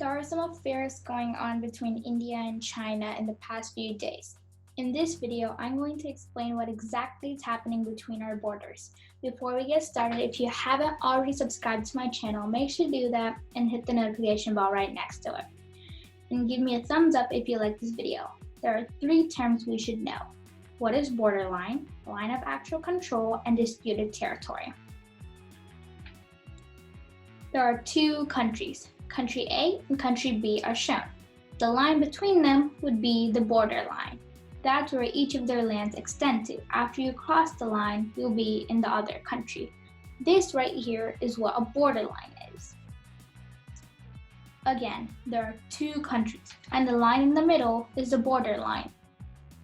There are some affairs going on between India and China in the past few days. In this video, I'm going to explain what exactly is happening between our borders. Before we get started, if you haven't already subscribed to my channel, make sure to do that and hit the notification bell right next to it. And give me a thumbs up if you like this video. There are 3 terms we should know. What is borderline, line of actual control, and disputed territory? There are 2 countries. Country A and Country B are shown. The line between them would be the borderline. That's where each of their lands extend to. After you cross the line, you'll be in the other country. This right here is what a borderline is. Again, there are 2 countries, and the line in the middle is the borderline.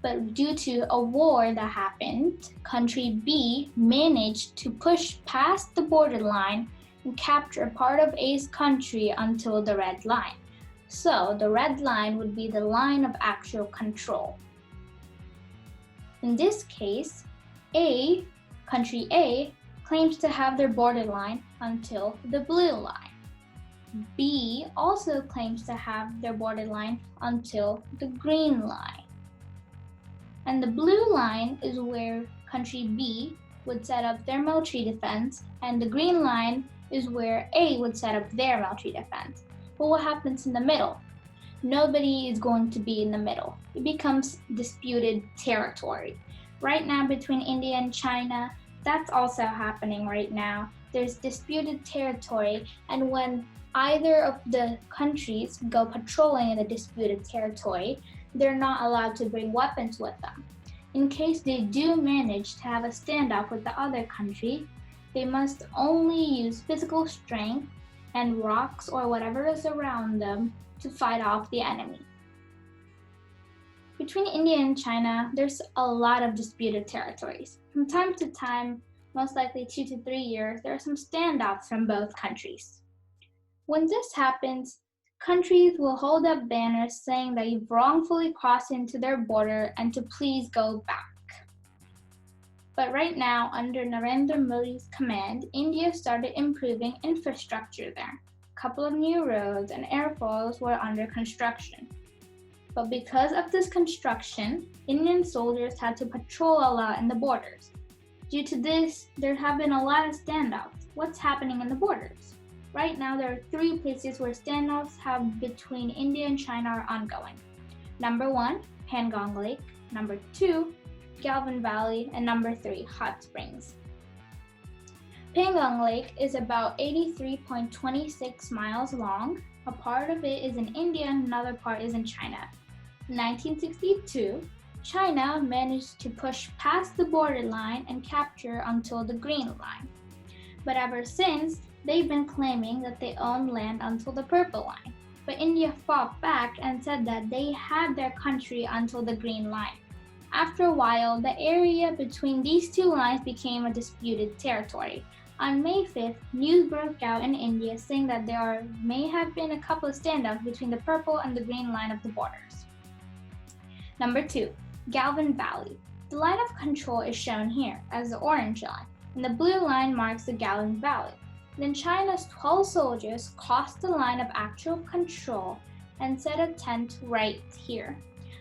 But due to a war that happened, Country B managed to push past the borderline and capture part of A's country until the red line. So the red line would be the line of actual control. In this case, Country A claims to have their borderline until the blue line. B also claims to have their borderline until the green line. And the blue line is where Country B would set up their military defense, and the green line is where A would set up their military defense. But what happens in the middle? Nobody is going to be in the middle. It becomes disputed territory. Right now between India and China, that's also happening right now. There's disputed territory, and when either of the countries go patrolling in the disputed territory, they're not allowed to bring weapons with them. In case they do manage to have a standoff with the other country, they must only use physical strength and rocks or whatever is around them to fight off the enemy. Between India and China, there's a lot of disputed territories. From time to time, most likely 2 to 3 years, there are some standoffs from both countries. When this happens, countries will hold up banners saying that you've wrongfully crossed into their border and to please go back. But right now, under Narendra Modi's command, India started improving infrastructure there. A couple of new roads and airfields were under construction. But because of this construction, Indian soldiers had to patrol a lot in the borders. Due to this, there have been a lot of standoffs. What's happening in the borders? Right now, there are 3 places where standoffs between India and China are ongoing. Number 1, Pangong Lake. Number 2, Galvin Valley, and number 3, Hot Springs. Pangong Lake is about 83.26 miles long. A part of it is in India and another part is in China. In 1962, China managed to push past the borderline and capture until the green line. But ever since, they've been claiming that they own land until the purple line. But India fought back and said that they had their country until the green line. After a while, the area between these 2 lines became a disputed territory. On May 5th, news broke out in India saying that there may have been a couple of standoffs between the purple and the green line of the borders. Number 2, Galvin Valley. The line of control is shown here as the orange line, and the blue line marks the Galvin Valley. Then China's 12 soldiers crossed the line of actual control and set a tent right here.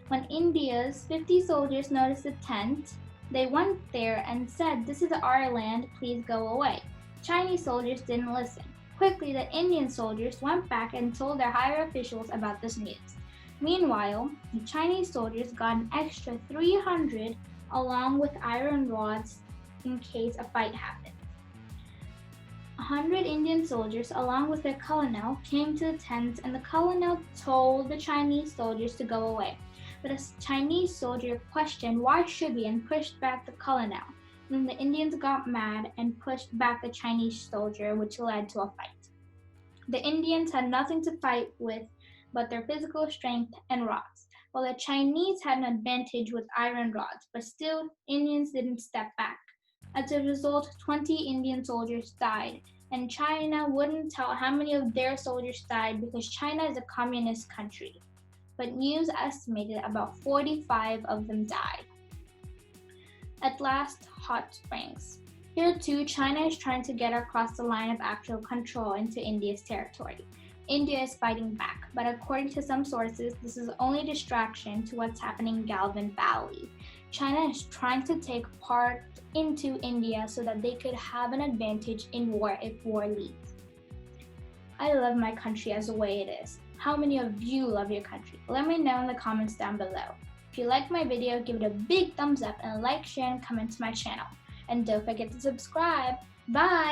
When India's 50 soldiers noticed the tent, they went there and said, "This is our land, please go away." Chinese soldiers didn't listen. Quickly, the Indian soldiers went back and told their higher officials about this news. Meanwhile, the Chinese soldiers got an extra 300 along with iron rods in case a fight happened. 100 Indian soldiers, along with their colonel, came to the tent, and the colonel told the Chinese soldiers to go away. But a Chinese soldier questioned why should we and pushed back the colonel. Then the Indians got mad and pushed back the Chinese soldier, which led to a fight. The Indians had nothing to fight with but their physical strength and rods, while the Chinese had an advantage with iron rods, but still, Indians didn't step back. As a result, 20 Indian soldiers died, and China wouldn't tell how many of their soldiers died because China is a communist country. But news estimated about 45 of them died. At last, Hot Springs. Here too, China is trying to get across the line of actual control into India's territory. India is fighting back, but according to some sources, this is only distraction to what's happening in Galvin Valley. China is trying to take part into India so that they could have an advantage in war if war leads. I love my country as the way it is. How many of you love your country? Let me know in the comments down below. If you like my video, give it a big thumbs up and like, share, and comment to my channel. And don't forget to subscribe. Bye!